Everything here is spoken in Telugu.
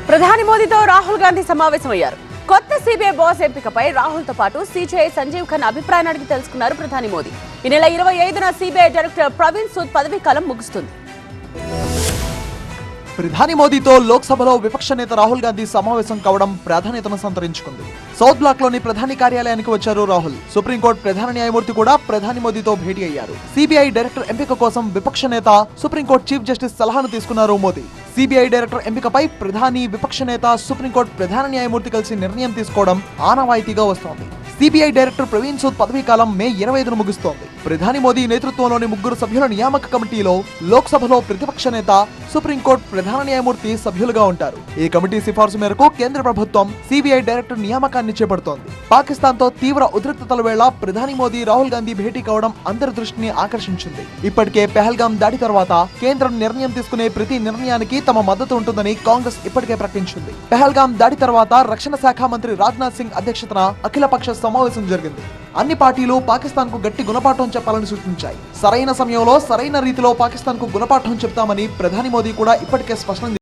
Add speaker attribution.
Speaker 1: ప్రధాని మోదీతో రాహుల్ గాంధీ సమావేశమయ్యారు. కొత్త సిబిఐ బాస్ ఎంపికపై రాహుల్ తో పాటు సిజేఐ సంజీవ్ ఖన్నా అభిప్రాయాన్ని అడిగి తెలుసుకున్నారు ప్రధాని మోదీ. ఈ నెల 25న సిబిఐ డైరెక్టర్ ప్రవీణ్ సూద్ పదవీ కాలం ముగుస్తుంది.
Speaker 2: ప్రధాని మోదీతో లోక్సభలో విపక్ష నేత రాహుల్ గాంధీ సమావేశం కావడం ప్రాధాన్యతను సంతరించుకుంది. సౌత్ బ్లాక్ లోని ప్రధాని కార్యాలయానికి వచ్చారు రాహుల్. సుప్రీంకోర్టు ప్రధాన న్యాయమూర్తి కూడా ప్రధాని మోదీతో భేటీ అయ్యారు. సిబిఐ డైరెక్టర్ ఎంపిక కోసం విపక్ష నేత సుప్రీంకోర్టు చీఫ్ జస్టిస్ సలహాను తీసుకున్నారు మోదీ. సిబిఐ డైరెక్టర్ ఎంపికపై ప్రధాని, విపక్ష నేత, సుప్రీంకోర్టు ప్రధాన న్యాయమూర్తి కలిసి నిర్ణయం తీసుకోవడం ఆనవాయితీగా వస్తోంది. సిబిఐ డైరెక్టర్ ప్రవీణ్ సూద్ పదవీ కాలం మే 25న ముగుస్తోంది. ప్రధాని మోదీ నేతృత్వంలోని 3 సభ్యుల నియామక కమిటీలో లోక్సభలో ప్రతిపక్ష నేత, సుప్రీంకోర్టు ప్రధాన న్యాయమూర్తి సభ్యులుగా ఉంటారు. ఈ కమిటీ సిఫార్సు మేరకు కేంద్ర ప్రభుత్వం సిబిఐ డైరెక్టర్ నియామకాన్ని చేపడుతోంది. పాకిస్తాన్ తో తీవ్ర ఉద్రిక్తతల వేళ ప్రధాని మోదీ, రాహుల్ గాంధీ భేటీ కావడం అందరి దృష్టిని ఆకర్షించింది. ఇప్పటికే పెహల్గాం దాడి తర్వాత కేంద్రం నిర్ణయం తీసుకునే ప్రతి నిర్ణయానికి తమ మద్దతు ఉంటుందని కాంగ్రెస్ ఇప్పటికే ప్రకటించింది. పెహల్గాం దాడి తర్వాత రక్షణ శాఖ మంత్రి రాజ్నాథ్ సింగ్ అధ్యక్షతన అఖిలపక్ష సమావేశం జరిగింది. అన్ని పార్టీలు పాకిస్తాన్ కు గట్టి గుణపాఠం చెప్పాలని సూచించాయి. సరైన సమయంలో సరైన రీతిలో పాకిస్తాన్ కు గుణపాఠం చెప్తామని ప్రధాని మోదీ కూడా ఇప్పటికే స్పష్టం